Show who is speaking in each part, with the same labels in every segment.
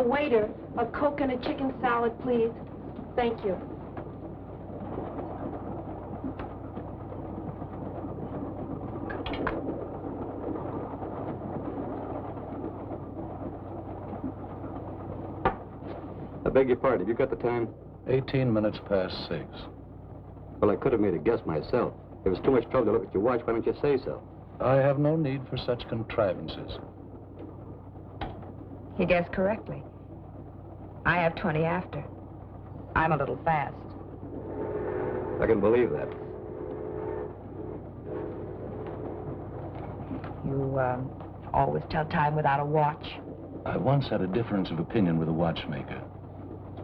Speaker 1: Waiter, a Coke and a chicken salad, please. Thank you.
Speaker 2: I beg your pardon, have you got the time?
Speaker 3: 18 minutes past 6.
Speaker 2: Well, I could have made a guess myself. It was too much trouble to look at your watch. Why don't you say so?
Speaker 3: I have no need for such contrivances.
Speaker 4: He guessed correctly. I have 20 after. I'm a little fast.
Speaker 2: I can believe that.
Speaker 4: You, always tell time without a watch?
Speaker 3: I once had a difference of opinion with a watchmaker.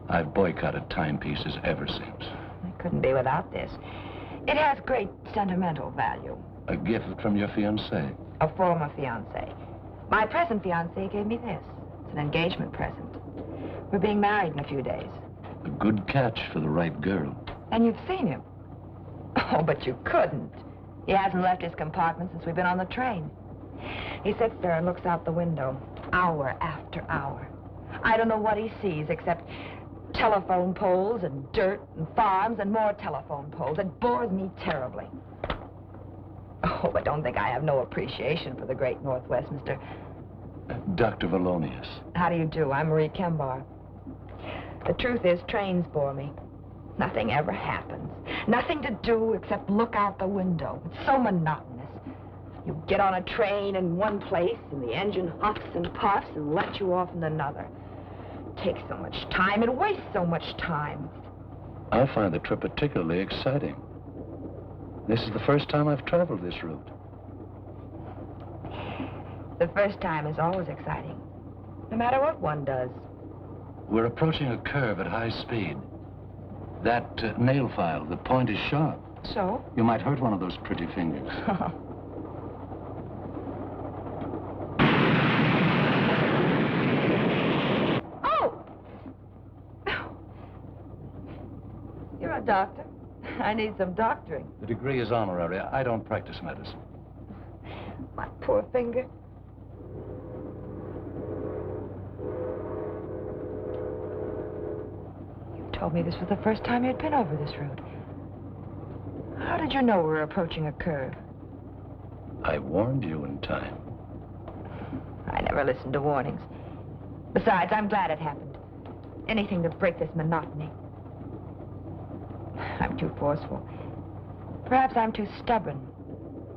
Speaker 3: I've boycotted timepieces ever since.
Speaker 4: It couldn't be without this. It has great sentimental value.
Speaker 3: A gift from your fiancée?
Speaker 4: A former fiancé. My present fiancé gave me this. It's an engagement present. We're being married in a few days.
Speaker 3: A good catch for the right girl.
Speaker 4: And you've seen him. Oh, but you couldn't. He hasn't left his compartment since we've been on the train. He sits there and looks out the window, hour after hour. I don't know what he sees except telephone poles and dirt and farms and more telephone poles. It bores me terribly. Oh, but don't think I have no appreciation for the great Northwest, Mr.
Speaker 3: Dr. Valonius.
Speaker 4: How do you do? I'm Marie Kembar. The truth is, trains bore me. Nothing ever happens. Nothing to do except look out the window. It's so monotonous. You get on a train in one place, and the engine huffs and puffs and lets you off in another. It takes so much time. It wastes so much time.
Speaker 3: I find the trip particularly exciting. This is the first time I've traveled this route.
Speaker 4: The first time is always exciting, no matter what one does.
Speaker 3: We're approaching a curve at high speed. That nail file, the point is sharp.
Speaker 4: So?
Speaker 3: You might hurt one of those pretty fingers.
Speaker 4: Oh! You're a doctor. I need some doctoring.
Speaker 3: The degree is honorary. I don't practice medicine.
Speaker 4: My poor finger. You told me this was the first time you'd been over this route. How did you know we were approaching a curve?
Speaker 3: I warned you in time.
Speaker 4: I never listened to warnings. Besides, I'm glad it happened. Anything to break this monotony. I'm too forceful. Perhaps I'm too stubborn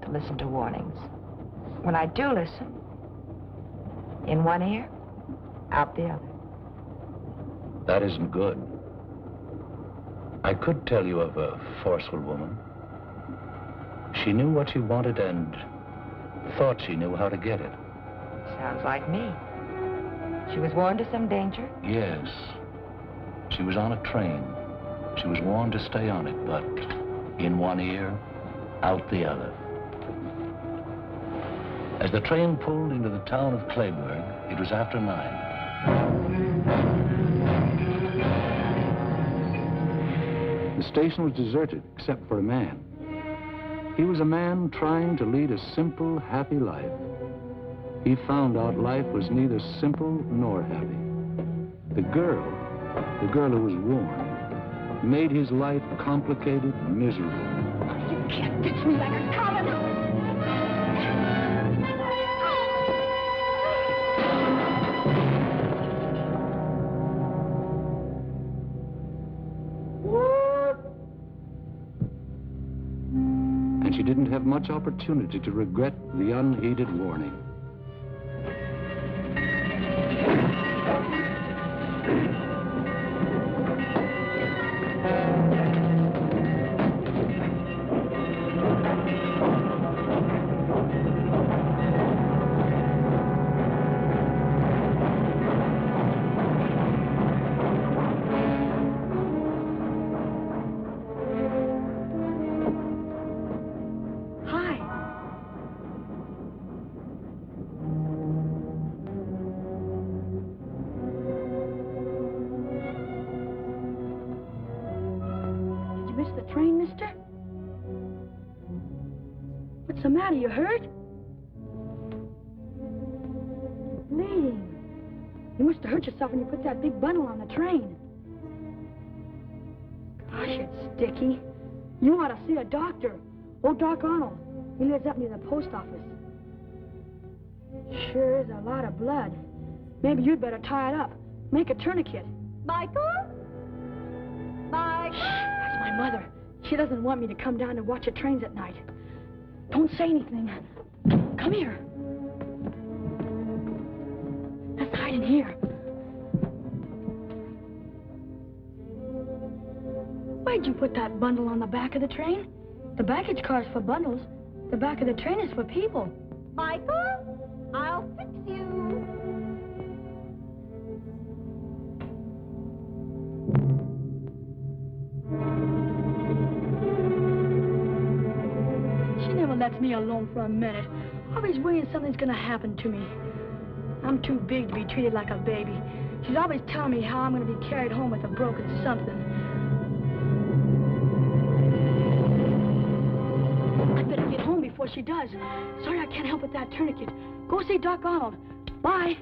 Speaker 4: to listen to warnings. When I do listen, in one ear, out the other.
Speaker 3: That isn't good. I could tell you of a forceful woman. She knew what she wanted and thought she knew how to get it.
Speaker 4: Sounds like me. She was warned of some danger?
Speaker 3: Yes. She was on a train. She was warned to stay on it, but in one ear, out the other. As the train pulled into the town of Clayburg, it was after 9. The station was deserted, except for a man. He was a man trying to lead a simple, happy life. he found out life was neither simple nor happy. The girl who was warm, made his life complicated, miserable.
Speaker 1: You can't ditch me like a common.
Speaker 3: And she didn't have much opportunity to regret the unheeded warning.
Speaker 1: What's the matter? You hurt? Bleeding. You must have hurt yourself when you put that big bundle on the train. Gosh, it's sticky. You ought to see a doctor. Old Doc Arnold. He lives up near the post office. Sure is a lot of blood. Maybe you'd better tie it up. Make a tourniquet.
Speaker 5: Michael? Michael?
Speaker 1: That's my mother. She doesn't want me to come down and watch the trains at night. Don't say anything. Come here. Let's hide in here. Why'd you put that bundle on the back of the train? The baggage car's for bundles. The back of the train is for people.
Speaker 5: Michael, I'll fix you.
Speaker 1: She never lets me alone for a minute. Always worrying something's gonna happen to me. I'm too big to be treated like a baby. She's always telling me how I'm gonna be carried home with a broken something. I better get home before she does. Sorry I can't help with that tourniquet. Go see Doc Arnold. Bye.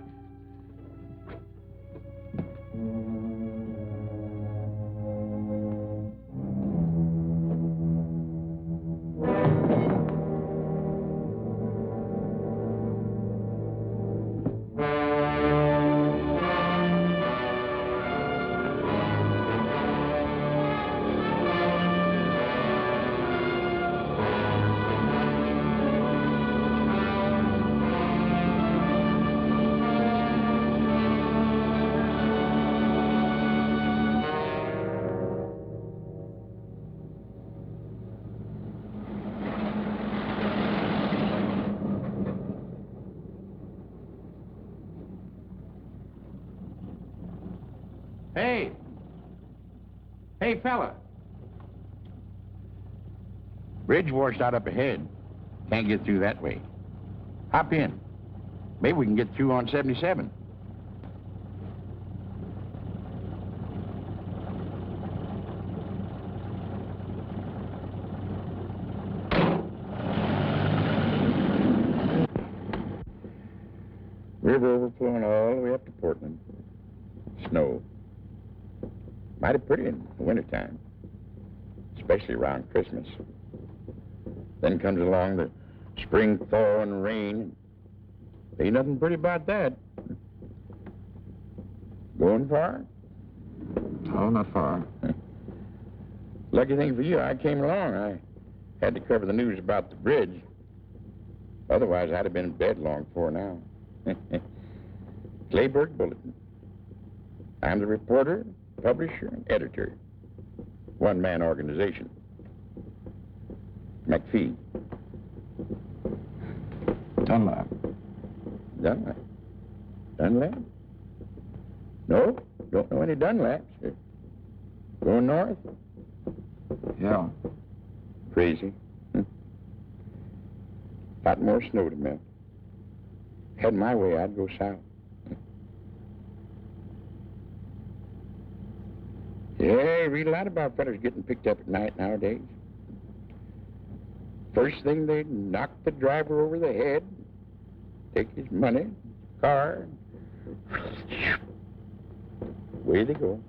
Speaker 6: Hey, fella. Bridge washed out up ahead. Can't get through that way. Hop in. Maybe we can get through on 77. River overflowing all the way up to Portland. Snow. Mighty pretty in the wintertime, especially around Christmas. Then comes along the spring thaw and rain. Ain't nothing pretty about that. Going far?
Speaker 7: No, not far.
Speaker 6: Lucky thing for you, I came along. I had to cover the news about the bridge. Otherwise, I'd have been in bed long before now. Clayburg Bulletin. I'm the reporter, publisher, and editor. One-man organization. McFee.
Speaker 7: Dunlap.
Speaker 6: Dunlap? Dunlap? No, don't know any Dunlaps. Going north?
Speaker 7: Yeah.
Speaker 6: Crazy. Lot more snow to melt. Had my way, I'd go south. Yeah, you read a lot about fellas getting picked up at night nowadays. First thing, they knock the driver over the head, take his money, car. Away they go.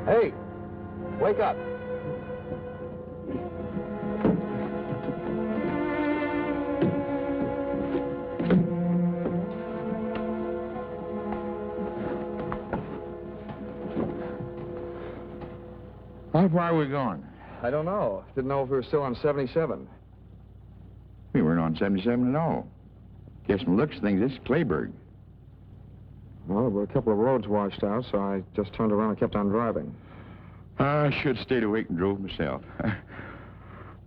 Speaker 7: Hey, wake up.
Speaker 6: How far are we going?
Speaker 7: I don't know. Didn't know if we were still on 77.
Speaker 6: We weren't on 77 at all. Guess from the looks of things, this is Clayburg.
Speaker 7: Well, there were a couple of roads washed out, so I just turned around and kept on driving.
Speaker 6: I should have stayed awake and drove myself.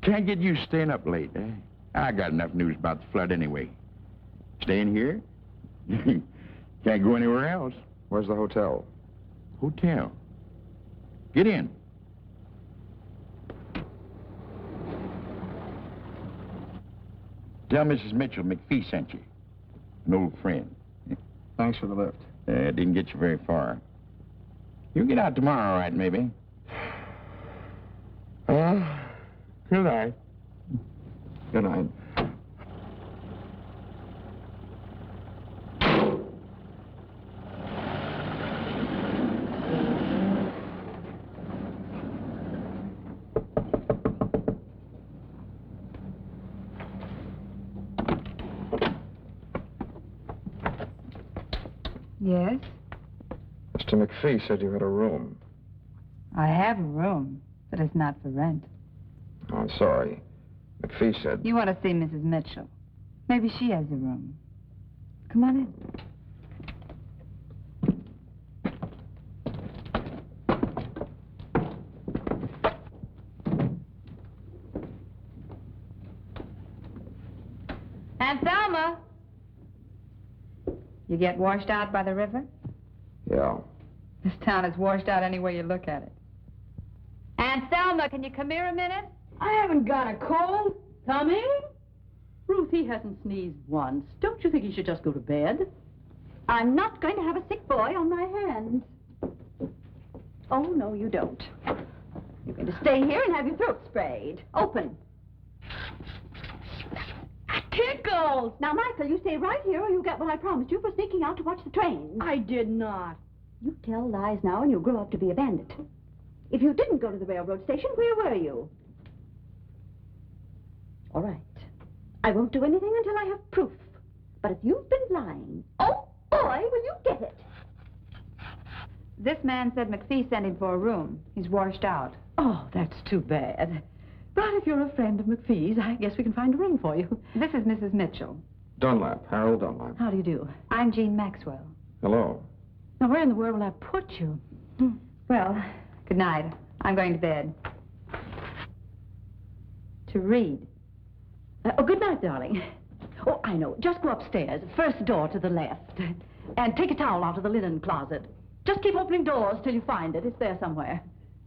Speaker 6: Can't get used to staying up late, eh? I got enough news about the flood anyway. Staying here? Can't go anywhere else.
Speaker 7: Where's the hotel?
Speaker 6: Hotel. Get in. Tell Mrs. Mitchell McFee sent you. An old friend.
Speaker 7: Thanks for the lift.
Speaker 6: Didn't get you very far. You'll get out tomorrow, all right, maybe? Good night.
Speaker 7: Good night.
Speaker 4: Yes?
Speaker 7: Mr. McFee said you had a room.
Speaker 4: I have a room, but it's not for rent.
Speaker 7: Oh, I'm sorry. McFee said...
Speaker 4: You want to see Mrs. Mitchell. Maybe she has a room. Come on in. Aunt Thelma! You get washed out by the river?
Speaker 7: Yeah.
Speaker 4: This town is washed out any way you look at it. Aunt Thelma, can you come here a minute?
Speaker 1: I haven't got a cold. Coming? Ruth, he hasn't sneezed once. Don't you think he should just go to bed?
Speaker 5: I'm not going to have a sick boy on my hands. Oh, no, you don't. You're going to stay here and have your throat sprayed. Open.
Speaker 1: Tickles!
Speaker 5: Now, Michael, you stay right here or you'll get what I promised you for sneaking out to watch the trains.
Speaker 1: I did not.
Speaker 5: You tell lies now and you'll grow up to be a bandit. If you didn't go to the railroad station, where were you? All right. I won't do anything until I have proof. But if you've been lying, oh, boy, will you get it.
Speaker 4: This man said McFee sent him for a room. He's washed out.
Speaker 1: Oh, that's too bad. But if you're a friend of McFee's, I guess we can find a room for you.
Speaker 4: This is Mrs. Mitchell.
Speaker 7: Dunlap, Harold Dunlap.
Speaker 1: How do you do?
Speaker 4: I'm Jean Maxwell.
Speaker 7: Hello.
Speaker 1: Now, where in the world will I put you?
Speaker 4: Well, good night. I'm going to bed. To read.
Speaker 1: Oh, good night, darling. Oh, I know. Just go upstairs. First door to the left. And take a towel out of the linen closet. Just keep opening doors till you find it. It's there somewhere.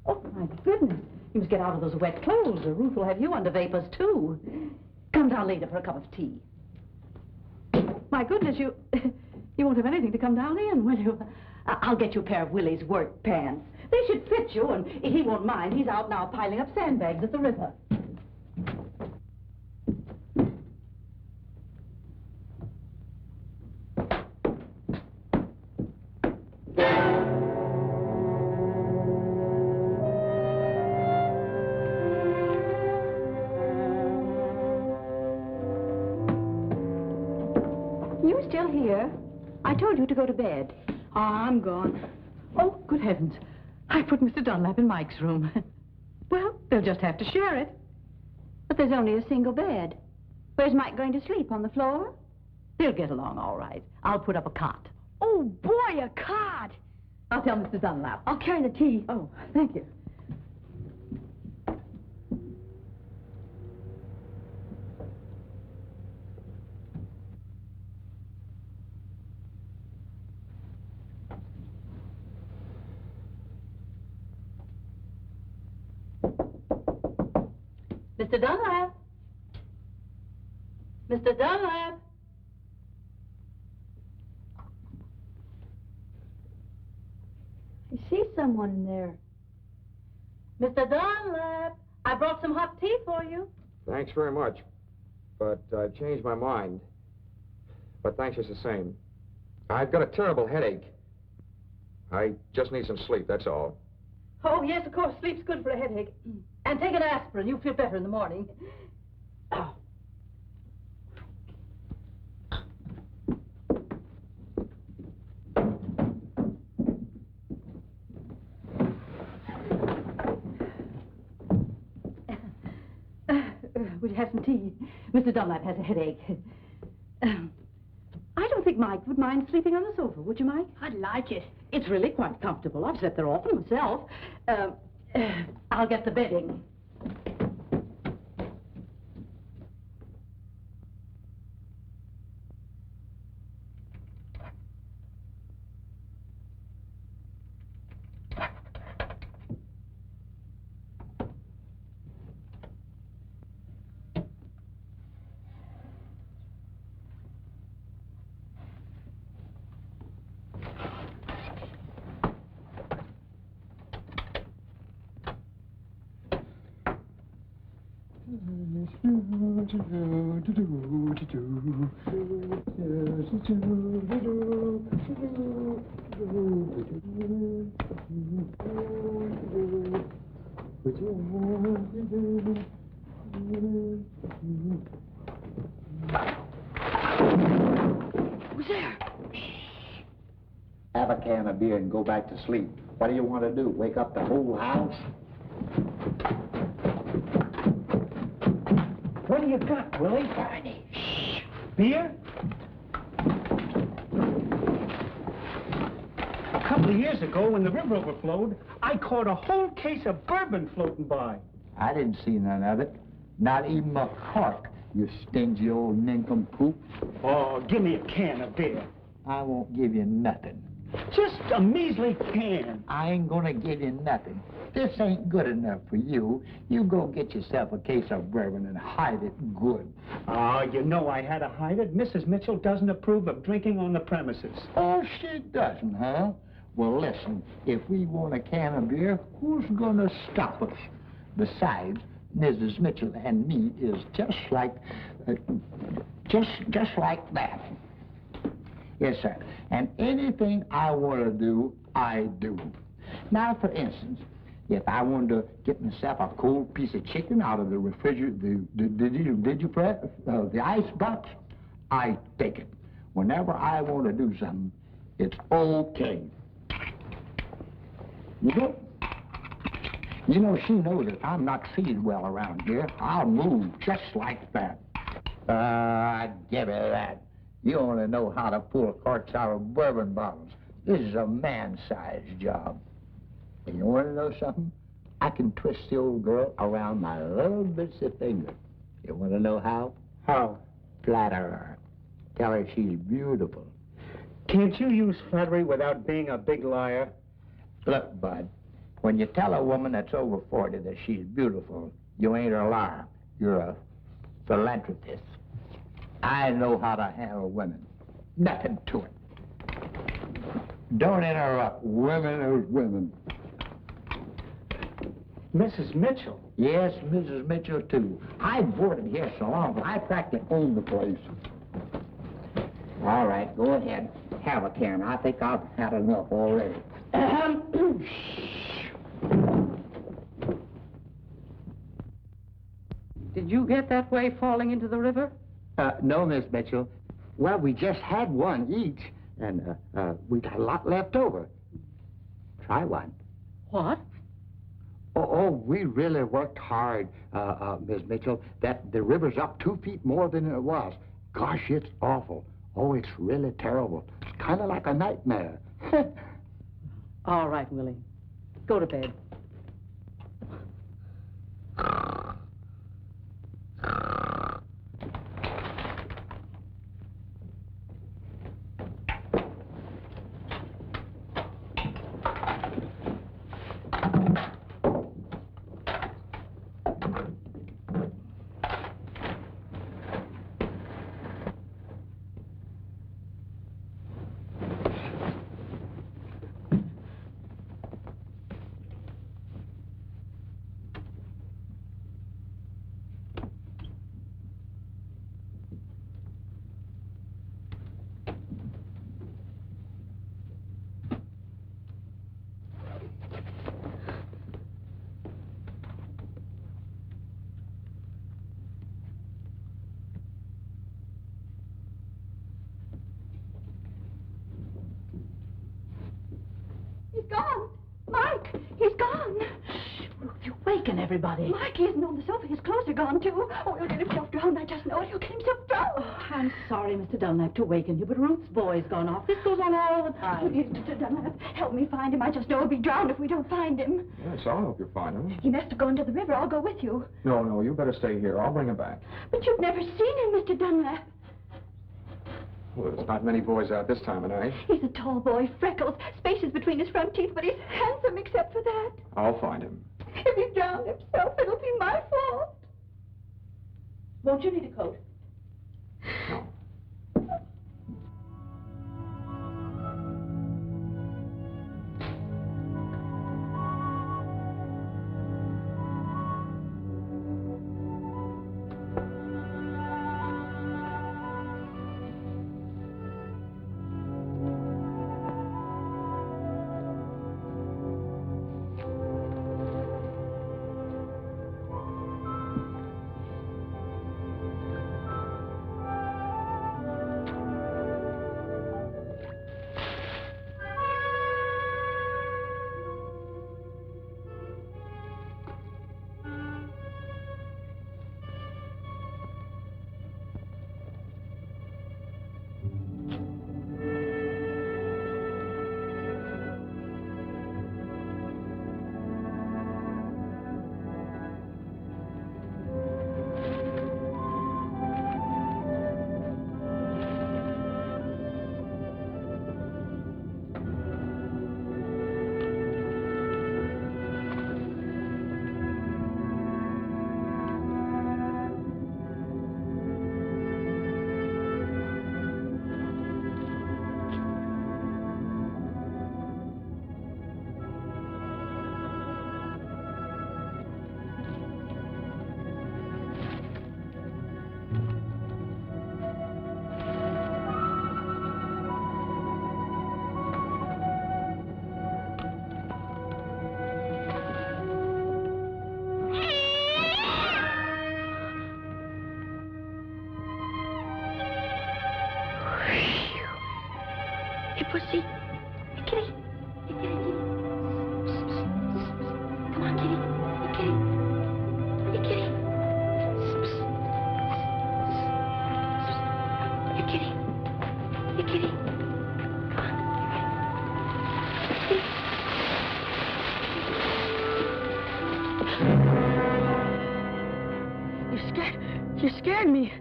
Speaker 1: Oh, my goodness. You must get out of those wet clothes, or Ruth will have you under vapors, too. Come down later for a cup of tea. My goodness, you won't have anything to come down in, will you? I'll get you a pair of Willy's work pants. They should fit you, and he won't mind. He's out now piling up sandbags at the river.
Speaker 5: You still here? I told you to go to bed.
Speaker 1: Oh, I'm gone. Oh, good heavens. I put Mr. Dunlap in Mike's room. Well, they'll just have to share it.
Speaker 5: But there's only a single bed. Where's Mike going to sleep? On the floor?
Speaker 1: They'll get along all right. I'll put up a cot. Oh, boy, a cot! I'll tell Mr. Dunlap.
Speaker 5: I'll carry the tea.
Speaker 1: Oh, thank you. Mr. Dunlap? Mr. Dunlap?
Speaker 5: I see someone in there.
Speaker 1: Mr. Dunlap, I brought some hot tea for you.
Speaker 7: Thanks very much. But I've changed my mind. But thanks just the same. I've got a terrible headache. I just need some sleep, that's all.
Speaker 1: Oh, yes, of course. Sleep's good for a headache. And take an aspirin. You'll feel better in the morning. Oh. Would you have some tea? Mr. Dunlap has a headache. I don't think Mike would mind sleeping on the sofa, would you, Mike?
Speaker 5: I'd like it.
Speaker 1: It's really quite comfortable. I've slept there often myself. I'll get the bedding. Who's there?
Speaker 8: Have a can of beer and go back to sleep. What do you want to do? Wake up the whole house?
Speaker 9: What do you got, Willie?
Speaker 8: Barney.
Speaker 9: Shh. Beer? A couple of years ago, when the river overflowed, I caught a whole case of bourbon floating by.
Speaker 8: I didn't see none of it. Not even a cork, you stingy old nincompoop.
Speaker 9: Oh, give me a can of beer.
Speaker 8: I won't give you nothing.
Speaker 9: Just a measly can.
Speaker 8: I ain't gonna give you nothing. This ain't good enough for you. You go get yourself a case of bourbon and hide it good.
Speaker 9: Oh, you know I had to hide it. Mrs. Mitchell doesn't approve of drinking on the premises.
Speaker 8: Oh, she doesn't, huh? Well, listen, if we want a can of beer, who's gonna stop us? Besides, Mrs. Mitchell and me is just like that. Yes, sir. And anything I want to do, I do. Now, for instance, if I wanted to get myself a cold piece of chicken out of the refrigerator, the ice box, I take it. Whenever I want to do something, it's okay. You know, she knows that I'm not treated well around here. I'll move just like that. Give me that. You only know how to pull corks out of bourbon bottles. This is a man-sized job. And you want to know something? I can twist the old girl around my little bitsy finger. You want to know how?
Speaker 9: How?
Speaker 8: Flatter her. Tell her she's beautiful.
Speaker 9: Can't you use flattery without being a big liar?
Speaker 8: Look, Bud, when you tell a woman that's over 40 that she's beautiful, you ain't a liar. You're a philanthropist. I know how to handle women. Nothing to it. Don't interrupt. Women are women.
Speaker 9: Mrs. Mitchell?
Speaker 8: Yes, Mrs. Mitchell, too. I boarded here so long, but I practically own the place. All right, go ahead. Have a can. I think I've had enough already.
Speaker 1: Did you get that way falling into the river?
Speaker 8: No, Miss Mitchell. Well, we just had one each, and we got a lot left over. Try one.
Speaker 1: What?
Speaker 8: Oh, we really worked hard, Miss Mitchell. The river's up 2 feet more than it was. Gosh, it's awful. Oh, it's really terrible. It's kind of like a nightmare.
Speaker 1: All right, Willie. Go to bed. waken everybody.
Speaker 5: Mikey isn't on the sofa. His clothes are gone, too. Oh, he'll get himself drowned. I just know it. He'll get himself drowned.
Speaker 1: Oh, I'm sorry, Mr. Dunlap, to waken you, but Ruth's boy's gone off. This goes on all the time.
Speaker 5: Mr. Dunlap, help me find him. I just know he'll be drowned if we don't find him.
Speaker 7: Yes, I'll help you find him.
Speaker 5: He must have gone to the river. I'll go with you.
Speaker 7: No, you better stay here. I'll bring him back.
Speaker 5: But you've never seen him, Mr. Dunlap.
Speaker 7: Well, there's not many boys out this time of night.
Speaker 5: He's a tall boy, freckles, spaces between his front teeth, but he's handsome except for that.
Speaker 7: I'll find him.
Speaker 5: If he drowned himself, it'll be my fault.
Speaker 1: Won't you need a coat?
Speaker 7: No.
Speaker 5: Pussy. Hey, kitty. Hey, kitty, kitty. Come on, kitty. Hey, kitty. Hey, kitty. Hey, kitty. Come on. You scared me.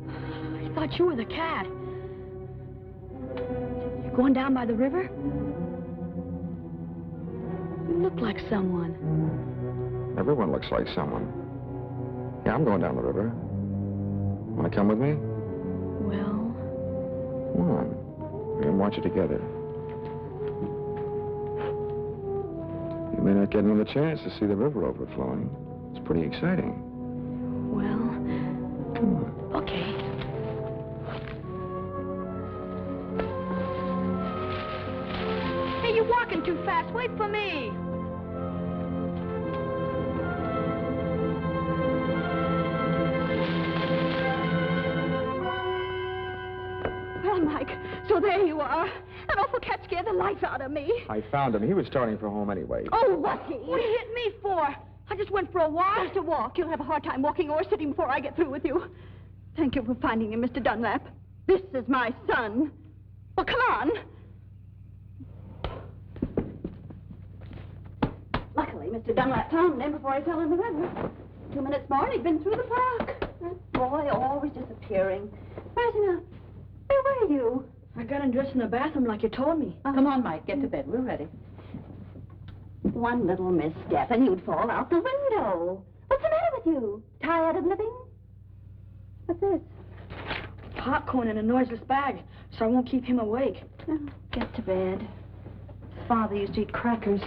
Speaker 5: I thought you were the cat. Going down by the river? You look like someone.
Speaker 7: Everyone looks like someone. Yeah, I'm going down the river. Want to come with me?
Speaker 5: Well...
Speaker 7: Come on. We can watch it together. You may not get another chance to see the river overflowing. It's pretty exciting.
Speaker 5: Well...
Speaker 7: Come on.
Speaker 5: Okay. Hey, you're walking too fast. Wait for me. Well, Mike, so there you are. That awful cat scared the life out of me.
Speaker 7: I found him. He was starting for home anyway.
Speaker 5: Oh, was he? What did he hit me for? I just went for a walk. Just a walk. You'll have a hard time walking or sitting before I get through with you. Thank you for finding him, Mr. Dunlap. This is my son. Well, come on. Luckily, Mr. Dunlap found him before he fell in the river. 2 minutes more and he'd been through the park. That boy always disappearing. Where's he now? Where were you?
Speaker 1: I got undressed in the bathroom like you told me. Come on, Mike, get to bed. We're ready.
Speaker 5: One little misstep and you'd fall out the window. What's the matter with you? Tired of living? What's this?
Speaker 1: Popcorn in a noiseless bag, so I won't keep him awake.
Speaker 5: Oh, get to bed. His father used to eat crackers.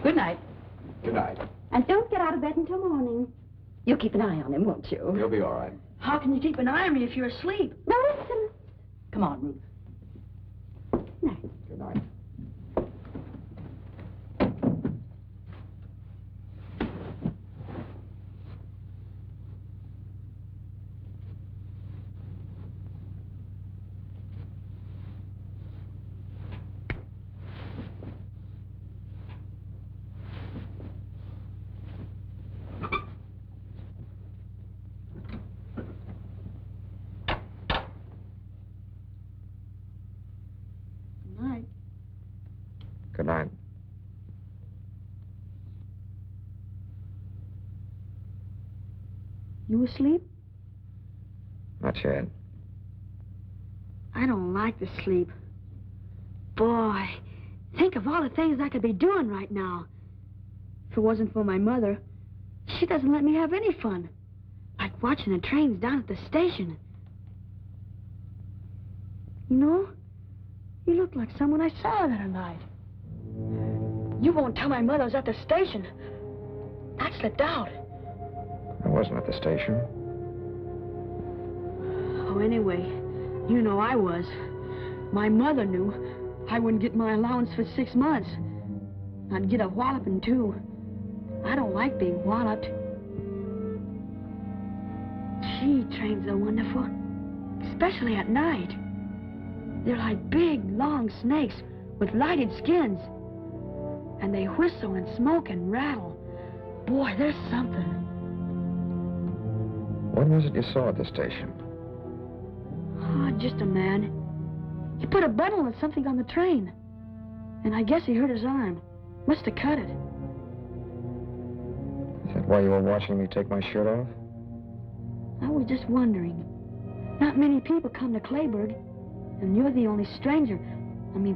Speaker 1: Good night.
Speaker 7: Good night.
Speaker 5: And don't get out of bed until morning. You'll keep an eye on him, won't you?
Speaker 7: He'll be all right.
Speaker 1: How can you keep an eye on me if you're asleep?
Speaker 5: No, listen.
Speaker 1: Come on, Ruth.
Speaker 5: Night.
Speaker 7: Good night. Good night.
Speaker 5: You asleep?
Speaker 7: Not yet.
Speaker 5: I don't like to sleep. Boy, think of all the things I could be doing right now. If it wasn't for my mother, she doesn't let me have any fun. Like watching the trains down at the station. You know, you look like someone I saw the other night. You won't tell my mother I was at the station. That slipped out.
Speaker 7: I wasn't at the station.
Speaker 5: Oh, anyway, you know I was. My mother knew I wouldn't get my allowance for 6 months. I'd get a walloping, too. I don't like being walloped. Gee, trains are wonderful. Especially at night. They're like big, long snakes with lighted skins. And they whistle and smoke and rattle. Boy, there's something.
Speaker 7: What was it you saw at the station?
Speaker 5: Oh, just a man. He put a bundle of something on the train. And I guess he hurt his arm. Must have cut it.
Speaker 7: Is that why you were watching me take my shirt off?
Speaker 5: I was just wondering. Not many people come to Clayburg. And you're the only stranger,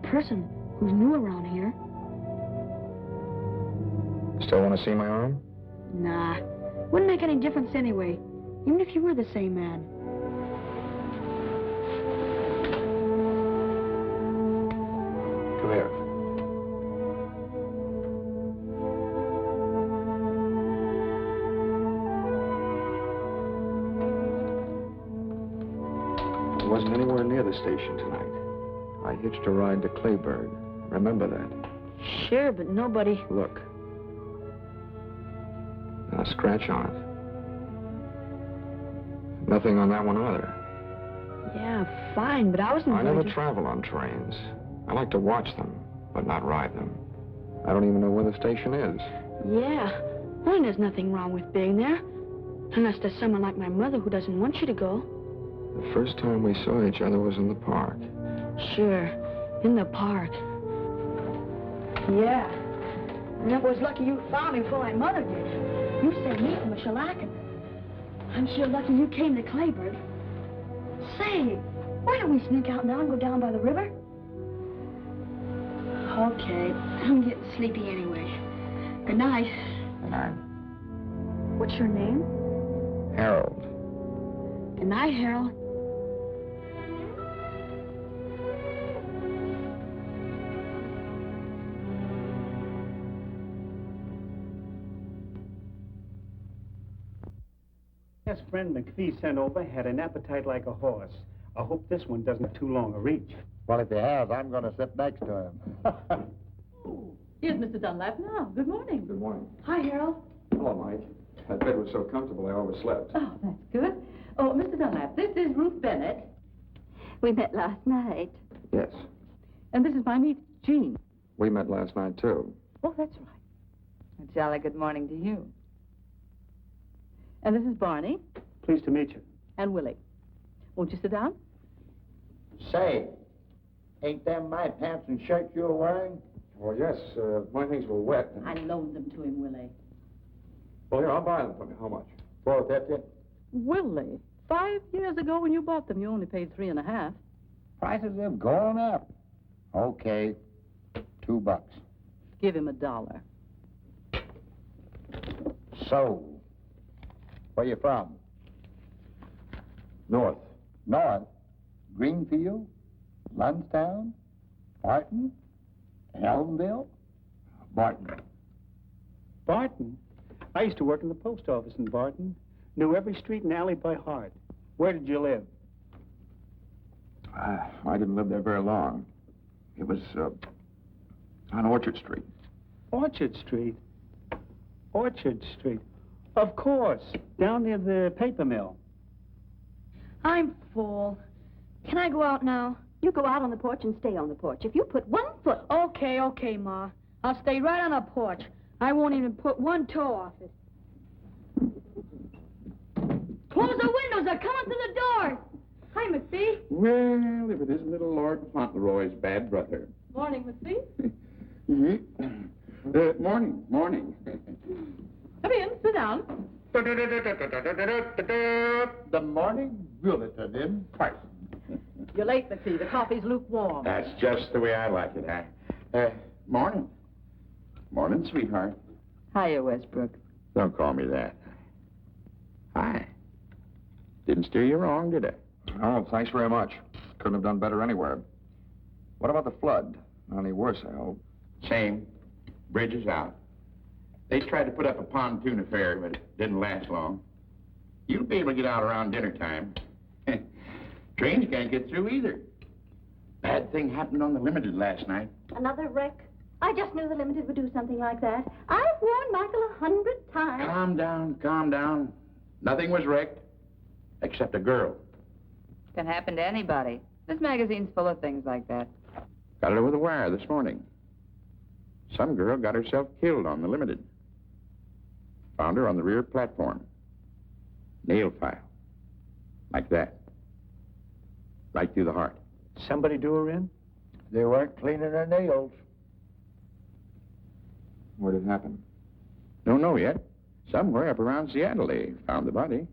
Speaker 5: person, who's new around here.
Speaker 7: Still want to see my arm?
Speaker 5: Nah. Wouldn't make any difference anyway. Even if you were the same man.
Speaker 7: Come here. I wasn't anywhere near the station tonight. I hitched a ride to Clayburg. Remember that?
Speaker 5: Sure, but nobody...
Speaker 7: Look. Now scratch on it. Nothing on that one either.
Speaker 5: Yeah, fine, but I wasn't
Speaker 7: I
Speaker 5: going
Speaker 7: never
Speaker 5: to...
Speaker 7: travel on trains. I like to watch them, but not ride them. I don't even know where the station is.
Speaker 5: Yeah. Well, there's nothing wrong with being there. Unless there's someone like my mother who doesn't want you to go.
Speaker 7: The first time we saw each other was in the park.
Speaker 5: Sure, in the park. Yeah. And it was lucky you found me before my mother did. You saved me from a shellacking. I'm sure lucky you came to Clayburg. Say, why don't we sneak out now and go down by the river? Okay, I'm getting sleepy anyway. Good night.
Speaker 7: Good night.
Speaker 5: What's your name?
Speaker 7: Harold.
Speaker 5: Good night, Harold.
Speaker 9: Best friend McFee sent over had an appetite like a horse. I hope this one doesn't have too long a reach.
Speaker 8: Well, if he has, I'm going to sit next to him.
Speaker 1: Here's Mr. Dunlap now. Good morning.
Speaker 7: Good morning.
Speaker 5: Hi, Harold.
Speaker 7: Hello, Mike. That bed was so comfortable I overslept.
Speaker 1: Oh, that's good. Oh, Mr. Dunlap, this is Ruth Bennett.
Speaker 5: We met last night.
Speaker 7: Yes.
Speaker 1: And this is my niece, Jean.
Speaker 7: We met last night, too.
Speaker 1: Oh, that's right.
Speaker 4: A jolly good morning to you.
Speaker 1: And this is Barney
Speaker 9: Pleased to meet you.
Speaker 1: and Willy. Won't you sit down?
Speaker 8: Say, ain't them my pants and shirt you're wearing?
Speaker 7: Well, yes. My things were wet.
Speaker 1: I loaned them to him, Willy.
Speaker 7: Well, here, I'll buy them from you. How much?
Speaker 8: $4.50.
Speaker 1: Willy, 5 years ago when you bought them, you only paid $3.50.
Speaker 8: Prices have gone up. Okay, $2.
Speaker 1: Give him $1.
Speaker 8: So, where you from?
Speaker 7: North.
Speaker 8: North? Greenfield? Lunstown? Barton? Elmville?
Speaker 7: Barton.
Speaker 9: Barton? I used to work in the post office in Barton. Knew every street and alley by heart. Where did you live?
Speaker 7: I didn't live there very long. It was on Orchard Street.
Speaker 9: Orchard Street. Orchard Street. Of course. Down near the paper mill.
Speaker 5: I'm full. Can I go out now?
Speaker 1: You go out on the porch and stay on the porch. If you put 1 foot...
Speaker 5: Okay, Ma. I'll stay right on the porch. I won't even put 1 toe off it. Close the windows. They're coming through the door. Hi, McFee.
Speaker 6: Well, if it isn't little Lord Fauntleroy's bad brother.
Speaker 1: Morning, McFee.
Speaker 6: Morning.
Speaker 1: Come in, sit down.
Speaker 8: The morning bulletin in person.
Speaker 1: You're late, McFee. The coffee's lukewarm.
Speaker 6: That's just the way I like it, Morning. Morning, sweetheart.
Speaker 4: Hiya, Westbrook.
Speaker 6: Don't call me that. Hi. Didn't steer you wrong, did I?
Speaker 7: Oh, thanks very much. Couldn't have done better anywhere. What about the flood? Not any worse, I hope.
Speaker 6: Same. Bridge is out. They tried to put up a pontoon affair, but it didn't last long. You'll be able to get out around dinner time. Trains can't get through either. Bad thing happened on the Limited last night.
Speaker 5: Another wreck? I just knew the Limited would do something like that. I've warned Michael 100 times.
Speaker 6: Calm down. Nothing was wrecked, except a girl.
Speaker 4: Can happen to anybody. This magazine's full of things like that.
Speaker 6: Got it over the wire this morning. Some girl got herself killed on the Limited. Found her on the rear platform. Nail file. Like that. Right through the heart.
Speaker 9: Somebody do her in?
Speaker 8: They weren't cleaning their nails.
Speaker 7: Where did it happen?
Speaker 6: Don't know yet. Somewhere up around Seattle they found the body.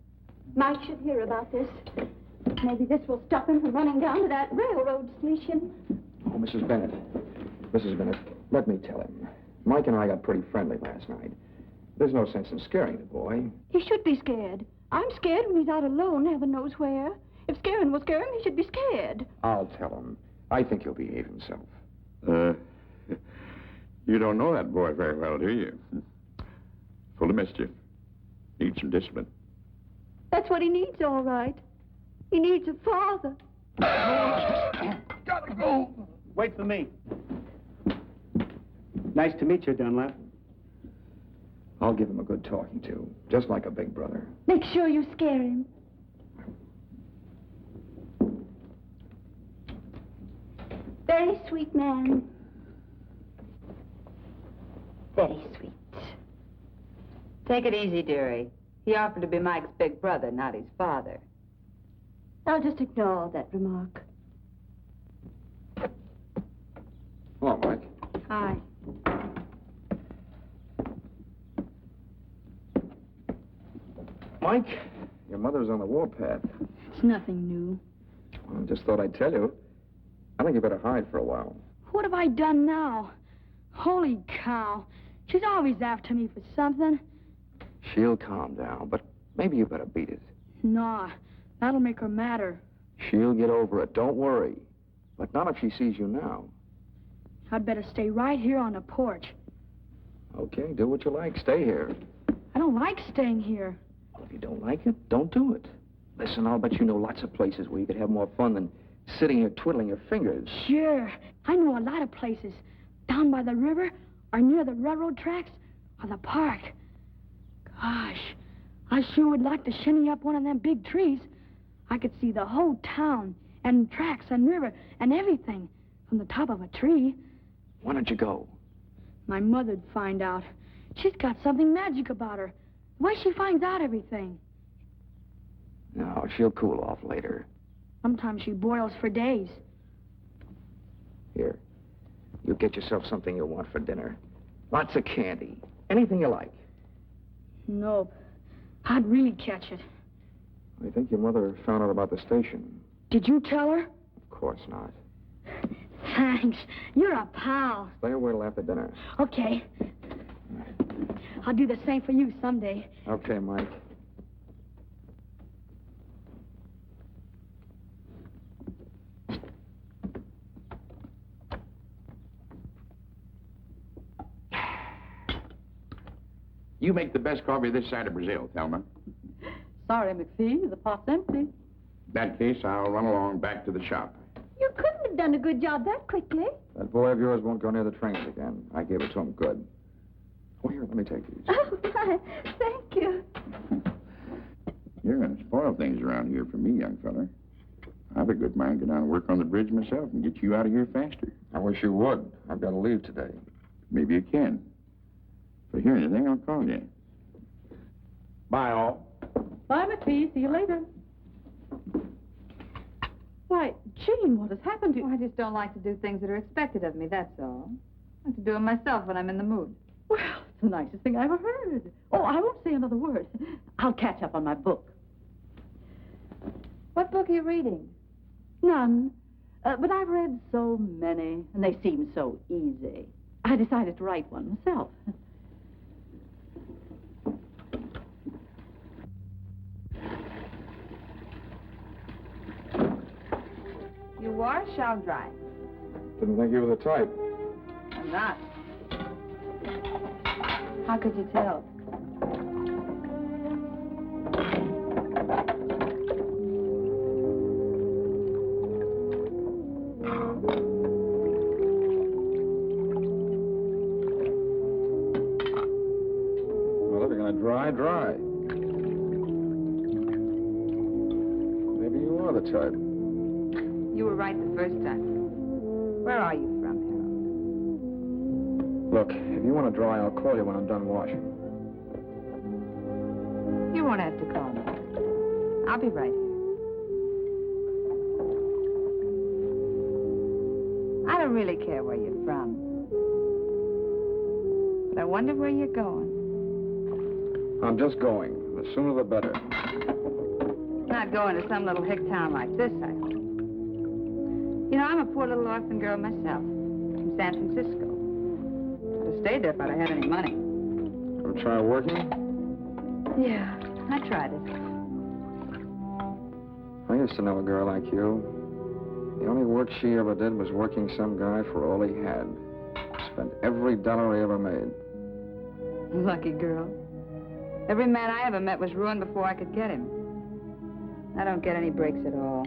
Speaker 5: Mike should hear about this. Maybe this will stop him from running down to that railroad station.
Speaker 7: Oh, Mrs. Bennett, let me tell him. Mike and I got pretty friendly last night. There's no sense in scaring the boy.
Speaker 5: He should be scared. I'm scared when he's out alone, heaven knows where. If scaring will scare him, he should be scared.
Speaker 7: I'll tell him. I think he'll behave himself.
Speaker 6: You don't know that boy very well, do you? Full of mischief. Needs some discipline.
Speaker 5: That's what he needs, all right. He needs a father.
Speaker 8: Gotta go.
Speaker 9: Wait for me. Nice to meet you, Dunlap.
Speaker 7: I'll give him a good talking to, just like a big brother.
Speaker 5: Make sure you scare him. Very sweet man.
Speaker 4: Very sweet. Take it easy, dearie. He offered to be Mike's big brother, not his father.
Speaker 5: I'll just ignore that remark.
Speaker 7: Hello, Mike.
Speaker 4: Hi.
Speaker 7: Mike, your mother's on the warpath.
Speaker 5: It's nothing new.
Speaker 7: Well, just thought I'd tell you. I think you better hide for a while.
Speaker 5: What have I done now? Holy cow. She's always after me for something.
Speaker 7: She'll calm down, but maybe you better beat it.
Speaker 5: Nah, that'll make her madder.
Speaker 7: She'll get over it, don't worry. But not if she sees you now.
Speaker 5: I'd better stay right here on the porch.
Speaker 7: Okay, do what you like. Stay here.
Speaker 5: I don't like staying here.
Speaker 7: Well, if you don't like it, don't do it. Listen, I'll bet you know lots of places where you could have more fun than sitting here twiddling your fingers.
Speaker 5: Sure. I know a lot of places. Down by the river, or near the railroad tracks, or the park. Gosh, I sure would like to shinny up one of them big trees. I could see the whole town, and tracks, and river, and everything from the top of a tree.
Speaker 7: Why don't you go?
Speaker 5: My mother'd find out. She's got something magic about her. The way she finds out everything.
Speaker 7: No, she'll cool off later.
Speaker 5: Sometimes she boils for days.
Speaker 7: Here, you get yourself something you want for dinner. Lots of candy. Anything you like.
Speaker 5: Nope. I'd really catch it.
Speaker 7: I think your mother found out about the station.
Speaker 5: Did you tell her?
Speaker 7: Of course not.
Speaker 5: Thanks. You're a pal.
Speaker 7: Stay away till after dinner.
Speaker 5: Okay. I'll do the same for you someday.
Speaker 7: Okay, Mike. You make the best coffee this side of Brazil, Thelma.
Speaker 1: Sorry, McFee. The pot's empty.
Speaker 6: In that case, I'll run along back to the shop.
Speaker 5: You couldn't have done a good job that quickly.
Speaker 7: That boy of yours won't go near the trains again. I gave it to him good. Oh, here, let me take these.
Speaker 5: Oh, my. Thank you.
Speaker 6: You're going to spoil things around here for me, young fella. I've a good mind to go down and work on the bridge myself and get you out of here faster.
Speaker 7: I wish you would. I've got to leave today.
Speaker 6: Maybe you can. If I hear anything, I'll call you. Bye, all.
Speaker 1: Bye, McFee. See you later. Why, Jean, what has happened to you?
Speaker 4: I just don't like to do things that are expected of me, that's all. I like to do them myself when I'm in the mood.
Speaker 1: Well, it's the nicest thing I ever heard. Oh, I won't say another word. I'll catch up on my book.
Speaker 4: What book are you reading?
Speaker 1: None. But I've read so many, and they seem so easy. I decided to write one myself.
Speaker 4: You wash, I'll dry.
Speaker 7: Didn't think you were the type.
Speaker 4: I'm not. How could you tell?
Speaker 7: Well, if you're going to dry, dry. Maybe you are the type.
Speaker 4: You were right the first time. Where are you from, Harold?
Speaker 7: Look, if you want to dry, I'll call you when I'm done washing.
Speaker 4: You won't have to call me. I'll be right here. I don't really care where you're from. But I wonder where you're going.
Speaker 7: I'm just going. The sooner the better.
Speaker 4: Not going to some little hick town like this, I hope. You know, I'm a poor little orphan girl myself, from San Francisco. I'd have stayed there if I'd have had any money.
Speaker 7: Ever try working?
Speaker 4: Yeah, I tried it.
Speaker 7: I used to know a girl like you. The only work she ever did was working some guy for all he had. Spent every dollar he ever made.
Speaker 4: Lucky girl. Every man I ever met was ruined before I could get him. I don't get any breaks at all.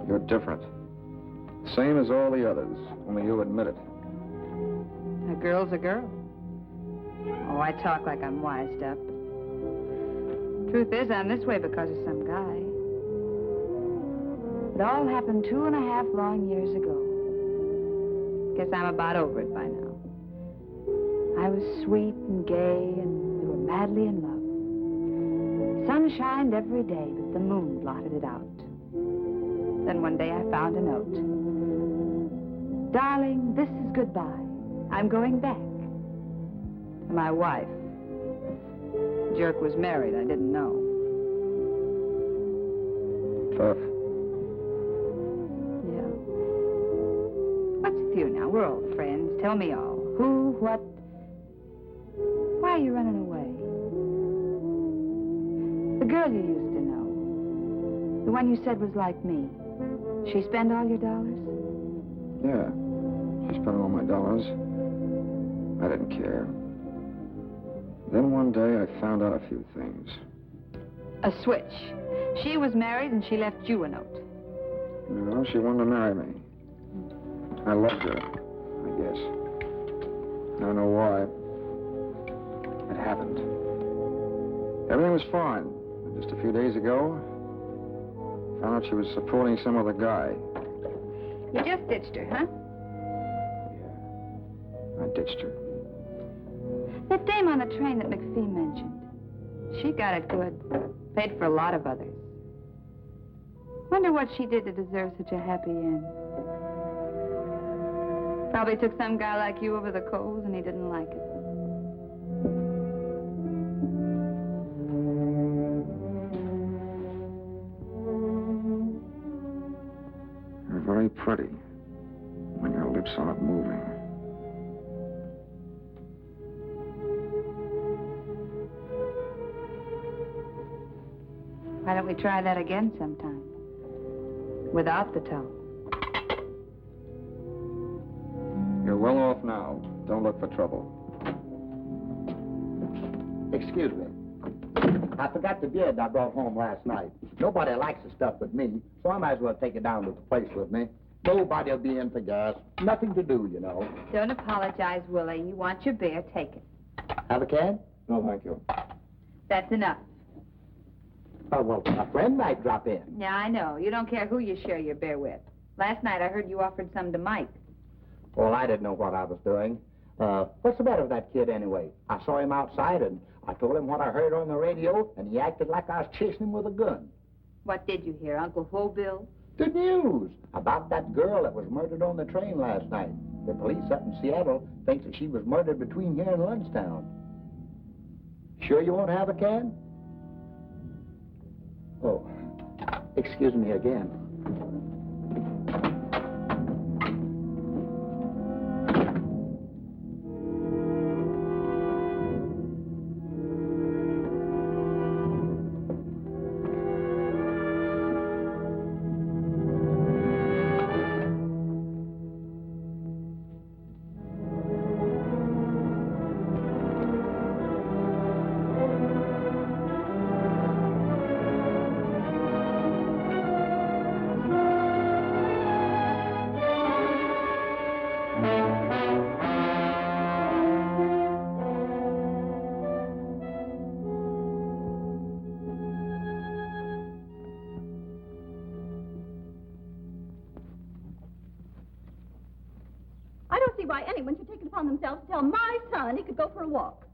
Speaker 7: You're different. Same as all the others, only you admit it.
Speaker 4: A girl's a girl. Oh, I talk like I'm wised up. Truth is, I'm this way because of some guy. It all happened 2.5 long years ago. Guess I'm about over it by now. I was sweet and gay, and we were madly in love. Sun shined every day, but the moon blotted it out. Then one day I found a note. Darling, this is goodbye. I'm going back. To my wife. The jerk was married. I didn't know.
Speaker 7: Tough.
Speaker 4: Yeah. What's with you now? We're old friends. Tell me all. Who, what? Why are you running away? The girl you used to know. The one you said was like me. She spend all your dollars?
Speaker 7: Yeah. She spent all my dollars. I didn't care. Then one day I found out a few things.
Speaker 4: A switch. She was married and she left you a note.
Speaker 7: No, she wanted to marry me. I loved her, I guess. I don't know why. It happened. Everything was fine. Just a few days ago, found out she was supporting some other guy.
Speaker 4: You just ditched her, huh?
Speaker 7: Yeah. I ditched her.
Speaker 4: That dame on the train that McFee mentioned. She got it good. Paid for a lot of others. Wonder what she did to deserve such a happy end. Probably took some guy like you over the coals and he didn't like it.
Speaker 7: You're very pretty when your lips aren't moving.
Speaker 4: Why don't we try that again sometime? Without the towel.
Speaker 7: You're well off now. Don't look for trouble.
Speaker 8: Excuse me. I forgot the beard I brought home last night. Nobody likes the stuff but me, so I might as well take it down to the place with me. Nobody'll be in for gas. Nothing to do, you know.
Speaker 4: Don't apologize, Willie. You want your beer, take it.
Speaker 8: Have a can?
Speaker 7: No, thank you.
Speaker 4: That's enough.
Speaker 8: Oh, well, a friend might drop in.
Speaker 4: Yeah, I know. You don't care who you share your beer with. Last night I heard you offered some to Mike.
Speaker 8: Well, I didn't know what I was doing. What's the matter with that kid anyway? I saw him outside and I told him what I heard on the radio and he acted like I was chasing him with a gun.
Speaker 4: What did you hear, Uncle Hobill?
Speaker 8: The news about that girl that was murdered on the train last night. The police up in Seattle think that she was murdered between here and Lunchtown. Sure you won't have a can? Oh, excuse me again.
Speaker 5: Why anyone should take it upon themselves to tell my son he could go for a walk.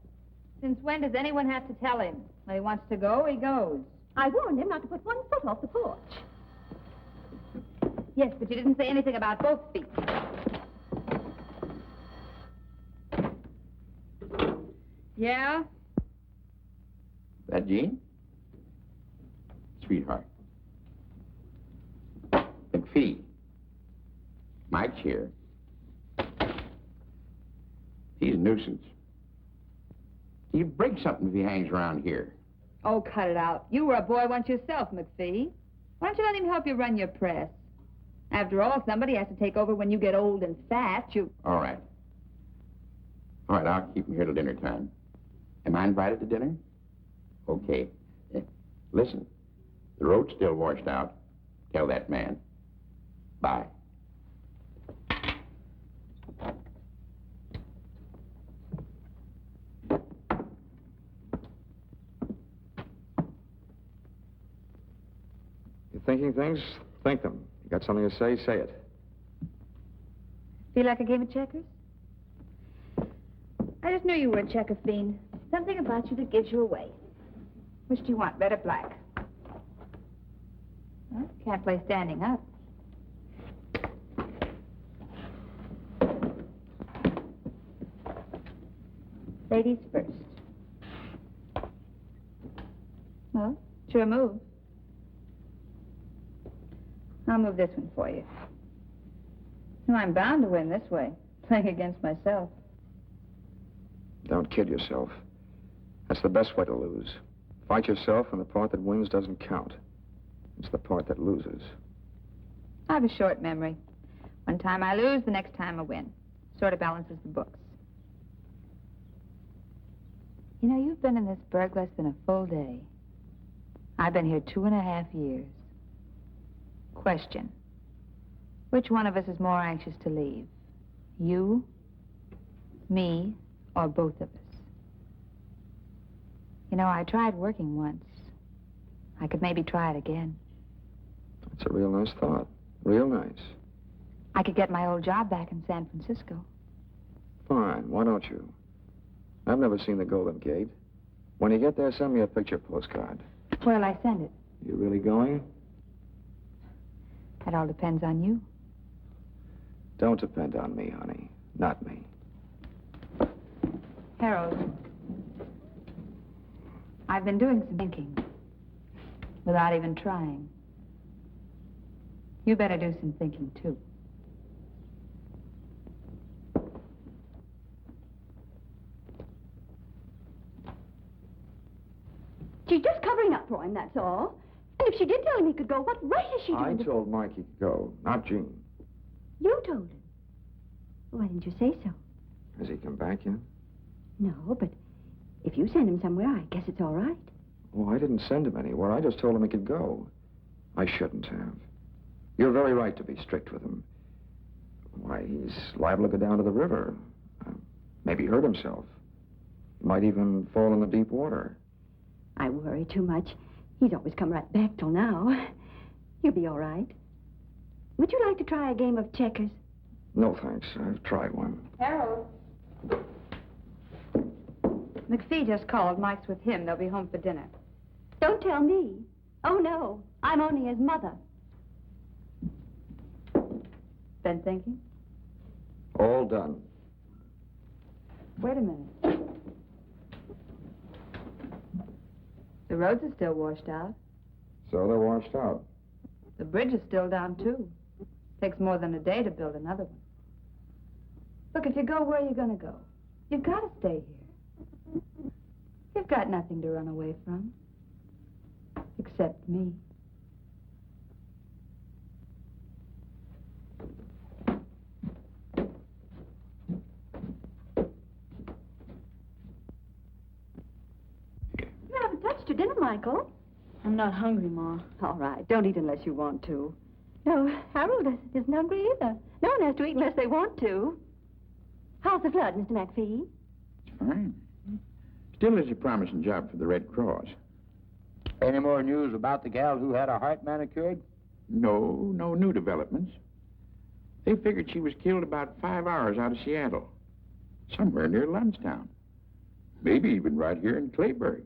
Speaker 4: Since when does anyone have to tell him? When he wants to go, he goes.
Speaker 5: I warned him not to put one foot off the porch.
Speaker 4: Yes, but you didn't say anything about both feet. Yeah?
Speaker 6: That Jean? Sweetheart. McFee. Mike's here. He's a nuisance. He'll break something if he hangs around here.
Speaker 4: Oh, cut it out. You were a boy once yourself, McFee. Why don't you let him help you run your press? After all, somebody has to take over when you get old and fat.
Speaker 6: All right. All right, I'll keep him here till dinner time. Am I invited to dinner? Okay. Listen, the road's still washed out. Tell that man. Bye.
Speaker 7: Thinking things? Think them. You got something to say? Say it.
Speaker 4: Feel like a game of checkers? I just knew you were a checker fiend. Something about you that gives you away. Which do you want, red or black? Well, can't play standing up. Ladies first. Well, sure move. I'll move this one for you. No, I'm bound to win this way, playing against myself.
Speaker 7: Don't kid yourself. That's the best way to lose. Fight yourself, and the part that wins doesn't count. It's the part that loses.
Speaker 4: I have a short memory. One time I lose, the next time I win. Sort of balances the books. You know, you've been in this burg less than a full day. I've been here 2.5 years. Question. Which one of us is more anxious to leave? You, me, or both of us? You know, I tried working once. I could maybe try it again.
Speaker 7: That's a real nice thought. Real nice.
Speaker 4: I could get my old job back in San Francisco.
Speaker 7: Fine. Why don't you? I've never seen the Golden Gate. When you get there, send me a picture postcard.
Speaker 4: Where'll I send it?
Speaker 7: You really going?
Speaker 4: That all depends on you.
Speaker 7: Don't depend on me, honey. Not me.
Speaker 4: Harold, I've been doing some thinking without even trying. You better do some thinking, too.
Speaker 5: She's just covering up for him, that's all. And if she did tell him he could go, what right is she
Speaker 7: I
Speaker 5: doing?
Speaker 7: told Mike he could go, not Jean.
Speaker 5: You told him. Why didn't you say so?
Speaker 7: Has he come back yet?
Speaker 5: No, but if you send him somewhere, I guess it's all right.
Speaker 7: Oh, I didn't send him anywhere. I just told him he could go. I shouldn't have. You're very right to be strict with him. Why, he's liable to go down to the river. Maybe hurt himself. He might even fall in the deep water.
Speaker 5: I worry too much. He's always come right back till now. You'll be all right. Would you like to try a game of checkers?
Speaker 7: No, thanks. I've tried one.
Speaker 4: Harold. McFee just called. Mike's with him. They'll be home for dinner.
Speaker 5: Don't tell me. Oh, no. I'm only his mother.
Speaker 4: Been thinking?
Speaker 7: All done.
Speaker 4: Wait a minute. The roads are still washed out.
Speaker 6: So they're washed out.
Speaker 4: The bridge is still down, too. Takes more than a day to build another one. Look, if you go, where are you going to go? You've got to stay here. You've got nothing to run away from. Except me.
Speaker 1: You haven't touched your dinner, Michael.
Speaker 5: I'm not hungry, Ma.
Speaker 1: All right, don't eat unless you want to. No, Harold isn't hungry either. No one has to eat unless they want to. How's the flood, Mr. McFee?
Speaker 6: It's fine. Still is a promising job for the Red Cross.
Speaker 8: Any more news about the gal who had her heart manicured?
Speaker 6: No new developments. They figured she was killed about 5 hours out of Seattle. Somewhere near Lundstown. Maybe even right here in Clayburg.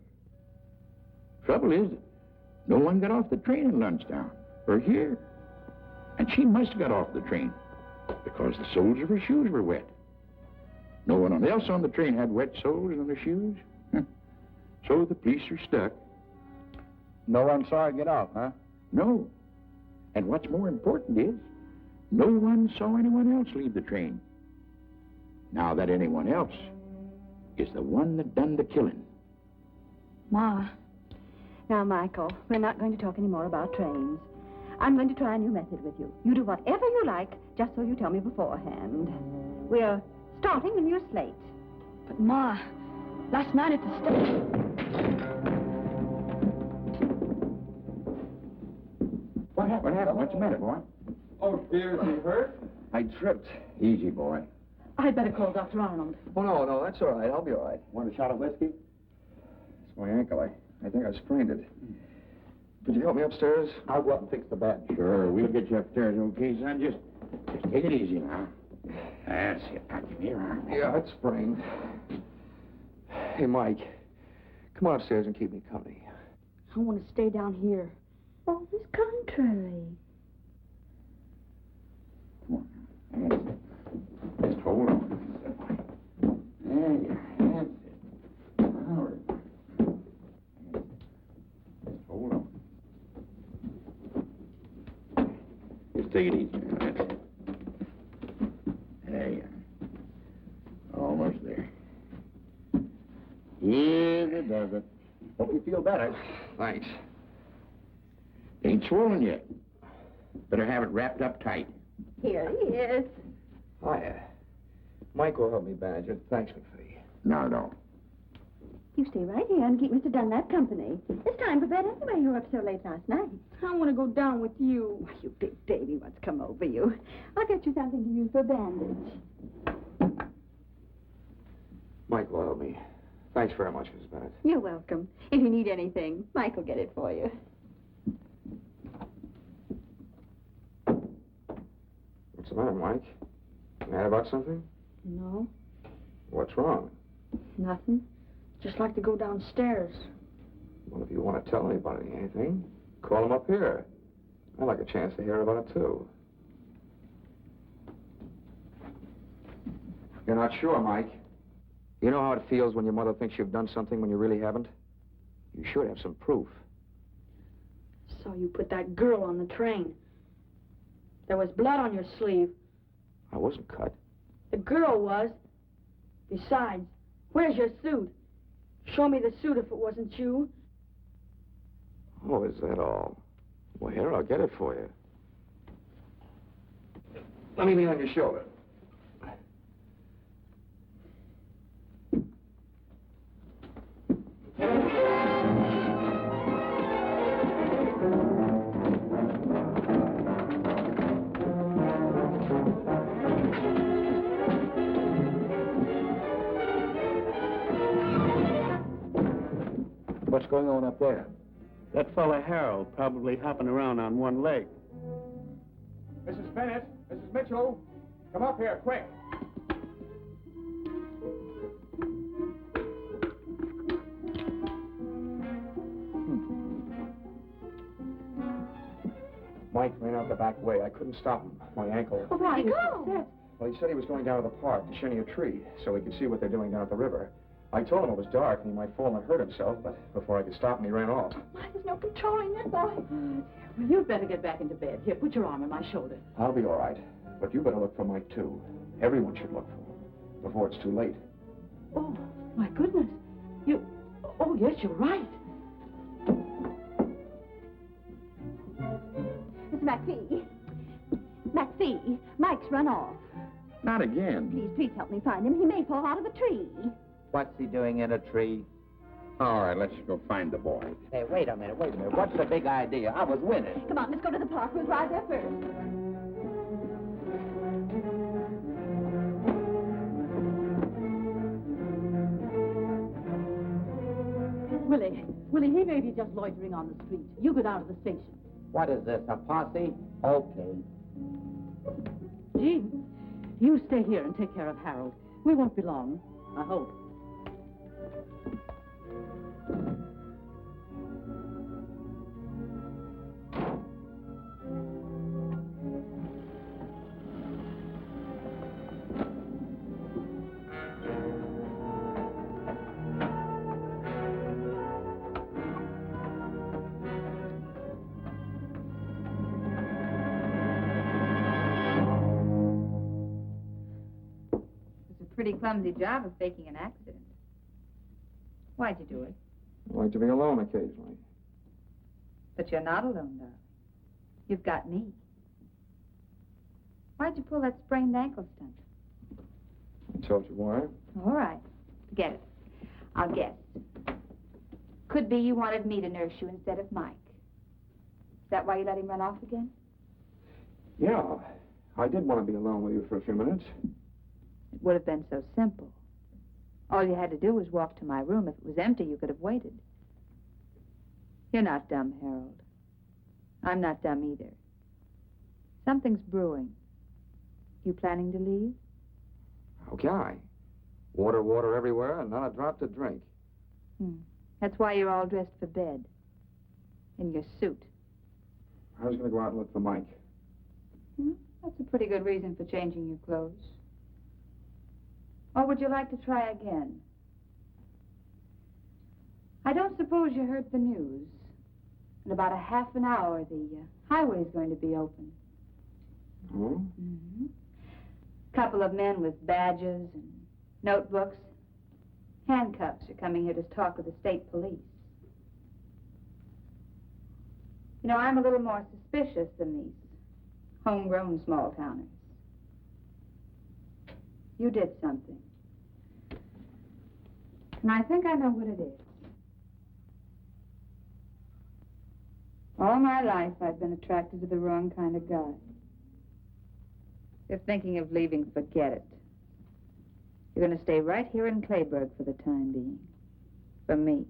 Speaker 6: Trouble is, no one got off the train in Lundstown, or here. And she must have got off the train, because the soles of her shoes were wet. No one else on the train had wet soles on their shoes. So the police are stuck.
Speaker 8: No one saw her get off, huh?
Speaker 6: No. And what's more important is, no one saw anyone else leave the train. Now that anyone else is the one that done the killing.
Speaker 5: Ma.
Speaker 1: Now, Michael, we're not going to talk any more about trains. I'm going to try a new method with you. You do whatever you like, just so you tell me beforehand. We're starting a new slate.
Speaker 5: But, Ma, last night at the station...
Speaker 6: What happened? What's the matter, boy?
Speaker 7: Oh, dear, is he hurt?
Speaker 6: I tripped. Easy, boy.
Speaker 1: I'd better call Dr. Arnold.
Speaker 7: Oh, no, that's all right. I'll be all right.
Speaker 2: Want a shot of whiskey?
Speaker 7: It's my ankle. I think I sprained it. Could you help me upstairs?
Speaker 2: I'll go up and fix the bed.
Speaker 6: Sure, we'll get you upstairs, okay, son? Just take it easy now. That's it. Now, give me your arm.
Speaker 7: Yeah, it's sprained. Hey, Mike, come on upstairs and keep me company.
Speaker 5: I want to stay down here.
Speaker 1: Oh, it's contrary.
Speaker 6: Come on. That's it. Just hold on. There you are. That's it. All right. Just hold on. Just take it easy. That's it. There you are. Almost there. Yes, it does it. Hope you feel better.
Speaker 7: Thanks.
Speaker 6: Ain't swollen yet. Better have it wrapped up tight.
Speaker 1: Here he is.
Speaker 7: Hiya. Mike will help me bandage it. Thanks, McFee.
Speaker 6: No.
Speaker 1: You stay right here and keep Mr. Dunlap company. It's time for bed anyway. You were up so late last night.
Speaker 5: I want to go down with you.
Speaker 1: Why, you big baby, what's come over you? I'll get you something to use for a bandage.
Speaker 7: Mike will help me. Thanks very much, Mrs. Bennett.
Speaker 1: You're welcome. If you need anything, Mike will get it for you.
Speaker 7: What's the matter, Mike? Mad about something?
Speaker 5: No,
Speaker 7: What's wrong?
Speaker 5: nothing. Just like to go downstairs.
Speaker 7: Well, if you want to tell anybody anything, call them up here. I'd like a chance to hear about it, too. You're not sure, Mike. You know how it feels when your mother thinks you've done something when you really haven't? You should have some proof.
Speaker 5: Saw you put that girl on the train. There was blood on your sleeve.
Speaker 7: I wasn't cut.
Speaker 5: The girl was. Besides, where's your suit? Show me the suit if it wasn't you.
Speaker 7: Oh, is that all? Well, here, I'll get it for you. Let me lean on your shoulder.
Speaker 8: What's going on up there?
Speaker 9: That fella Harold probably hopping around on one leg.
Speaker 6: Mrs. Bennett, Mrs. Mitchell, come up here, quick.
Speaker 7: Mike ran out the back way. I couldn't stop him. My ankle.
Speaker 1: Well, where did he go?
Speaker 7: Well, he said he was going down to the park to shinny a tree so he could see what they're doing down at the river. I told him it was dark and he might fall and hurt himself, but before I could stop him, he ran off.
Speaker 1: Why, there's no controlling that boy. Well, you'd better get back into bed. Here, put your arm on my shoulder.
Speaker 7: I'll be all right. But you better look for Mike, too. Everyone should look for him before it's too late.
Speaker 1: Oh, my goodness. Oh, yes, you're right.
Speaker 5: Mr. McFee. McFee, Mike's run off.
Speaker 6: Not again.
Speaker 5: Please help me find him. He may fall out of a tree.
Speaker 8: What's he doing in a tree?
Speaker 6: All right, let's go find the boy.
Speaker 8: Hey, wait a minute. What's the big idea? I was winning.
Speaker 5: Come on, let's go to the park. We'll drive there first.
Speaker 1: Willie, he may be just loitering on the street. You go down to the station.
Speaker 8: What is this, a posse? Okay.
Speaker 1: Jean, you stay here and take care of Harold. We won't be long, I hope.
Speaker 4: Pretty clumsy job of faking an accident. Why'd you do it?
Speaker 7: I like to be alone occasionally.
Speaker 4: But you're not alone, darling. You've got me. Why'd you pull that sprained ankle stunt?
Speaker 7: I told you why.
Speaker 4: All right. Forget it. I'll guess. Could be you wanted me to nurse you instead of Mike. Is that why you let him run off again?
Speaker 7: Yeah, I did want to be alone with you for a few minutes.
Speaker 4: It would have been so simple. All you had to do was walk to my room. If it was empty, you could have waited. You're not dumb, Harold. I'm not dumb either. Something's brewing. You planning to leave?
Speaker 7: How can I? Water everywhere and not a drop to drink.
Speaker 4: That's why you're all dressed for bed. In your suit.
Speaker 7: I was going to go out and look for Mike.
Speaker 4: That's a pretty good reason for changing your clothes. Or would you like to try again? I don't suppose you heard the news. In about a half an hour, the highway's going to be open.
Speaker 7: Oh?
Speaker 4: Couple of men with badges and notebooks, handcuffs are coming here to talk with the state police. You know, I'm a little more suspicious than these homegrown small-towners. You did something. And I think I know what it is. All my life, I've been attracted to the wrong kind of guy. If you're thinking of leaving, forget it. You're going to stay right here in Clayburg for the time being. For me.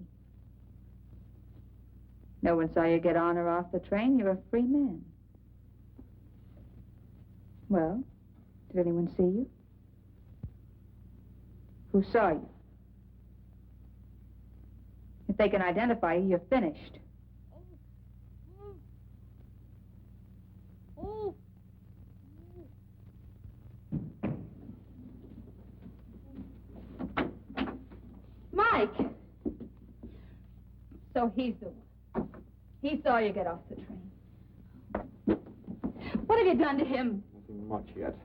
Speaker 4: No one saw you get on or off the train. You're a free man. Well, did anyone see you? Who saw you? If they can identify you, you're finished.
Speaker 5: Mike! So he's the one. He saw you get off the train. What have you done to him?
Speaker 7: Nothing much yet.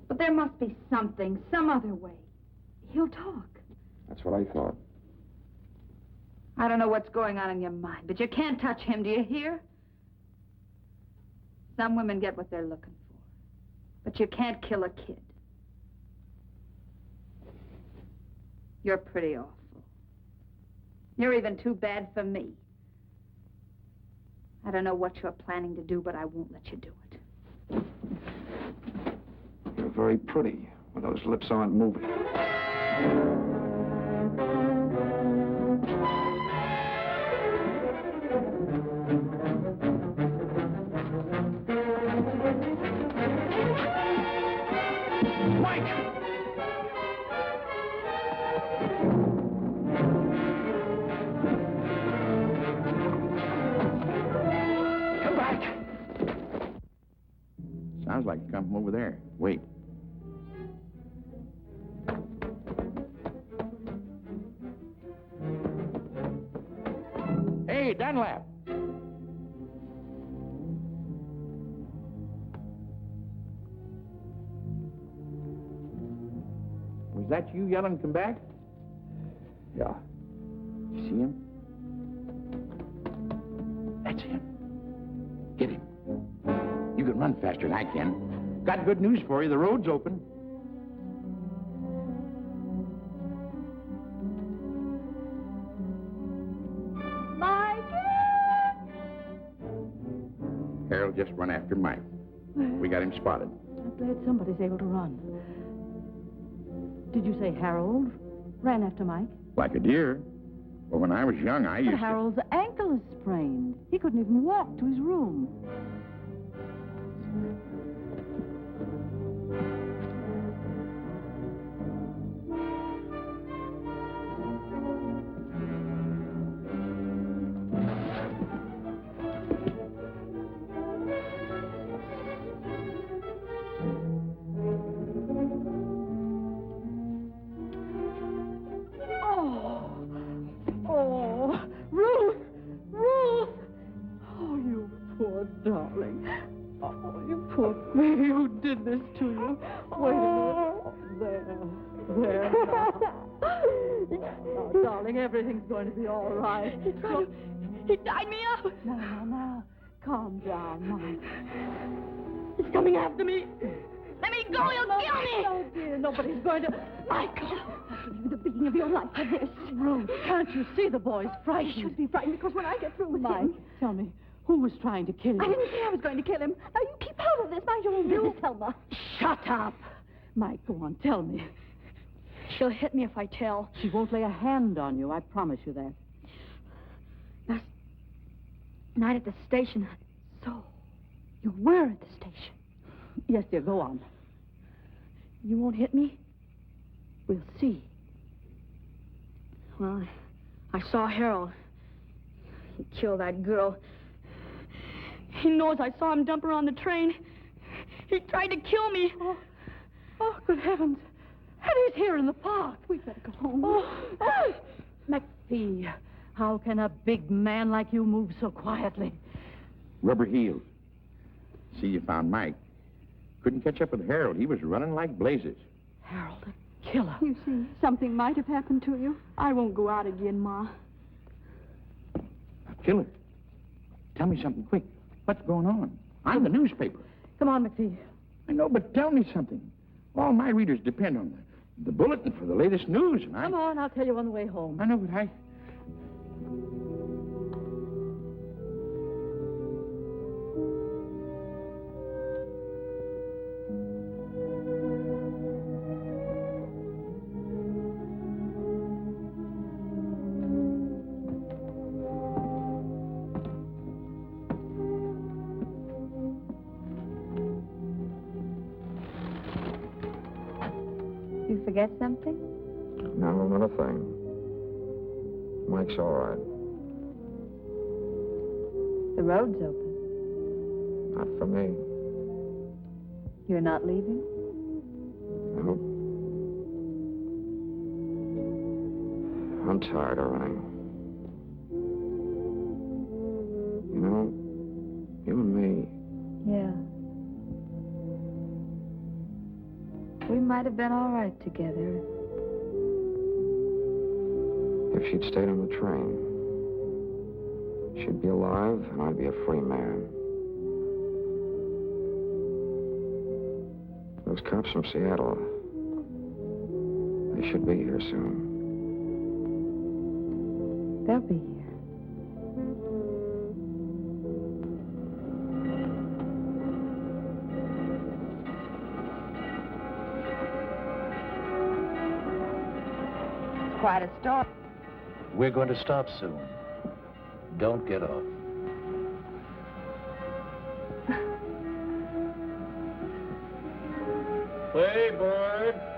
Speaker 5: But there must be something, some other way. He'll talk.
Speaker 7: That's what I thought.
Speaker 4: I don't know what's going on in your mind, but you can't touch him, do you hear? Some women get what they're looking for. But you can't kill a kid. You're pretty awful. You're even too bad for me. I don't know what you're planning to do, but I won't let you do it.
Speaker 7: You're very pretty when those lips aren't moving.
Speaker 6: like it come from over there. Wait. Hey, Dunlap. Was that you yelling, come back?
Speaker 7: Yeah.
Speaker 6: You see him? That's him. Get him. You can run faster than I can. Got good news for you. The road's open. Harold just run after Mike. We got him spotted.
Speaker 1: I'm glad somebody's able to run. Did you say Harold ran after Mike?
Speaker 6: Like a deer. Well, when I was young, I used
Speaker 1: But Harold's ankle is sprained. He couldn't even walk to his room. Everything's going to be all right.
Speaker 5: He tied me up.
Speaker 1: Now. Calm down, Mike.
Speaker 5: He's coming after me. Let me go, he'll kill me.
Speaker 1: Oh, dear, nobody's going to...
Speaker 5: Michael, I'll give you the beating of your life for this.
Speaker 1: Ruth, can't you see the boy's frightened?
Speaker 5: He should be frightened because when I get through with
Speaker 1: Mike,
Speaker 5: him...
Speaker 1: tell me, who was trying to kill you?
Speaker 5: I didn't say I was going to kill him. Now, you keep out of this. Mind your own business, Thelma.
Speaker 1: Shut up. Mike, go on, tell me.
Speaker 5: She'll hit me if I tell.
Speaker 1: She won't lay a hand on you, I promise you that.
Speaker 5: Last night at the station. So, you were at the station.
Speaker 1: Yes, dear, go on.
Speaker 5: You won't hit me?
Speaker 1: We'll see.
Speaker 5: Well, I saw Harold. He killed that girl. He knows I saw him dump her on the train. He tried to kill me.
Speaker 1: Oh, good heavens. And he's here in the park.
Speaker 5: We'd better go home.
Speaker 1: Oh, McFee, how can a big man like you move so quietly?
Speaker 6: Rubber heels. See, you found Mike. Couldn't catch up with Harold. He was running like blazes.
Speaker 1: Harold, a killer.
Speaker 5: You see, something might have happened to you. I won't go out again, Ma.
Speaker 6: A killer? Tell me something quick. What's going on? I'm the newspaper.
Speaker 1: Come on, McFee.
Speaker 6: I know, but tell me something. All my readers depend on the bulletin for the latest news, and
Speaker 1: Come on, I'll tell you on the way home.
Speaker 6: I know, but I...
Speaker 4: You forget something?
Speaker 7: No, not a thing. Mike's all right.
Speaker 4: The road's open.
Speaker 7: Not for me.
Speaker 4: You're not leaving?
Speaker 7: No. I'm tired of running. You know, you and me...
Speaker 4: Yeah. We might have been all right together.
Speaker 7: If she'd stayed on the train, she'd be alive and I'd be a free man. Those cops from Seattle, they should be here soon.
Speaker 4: They'll be here. Quite a story.
Speaker 3: We're going to stop soon. Don't get off.
Speaker 9: Playboy.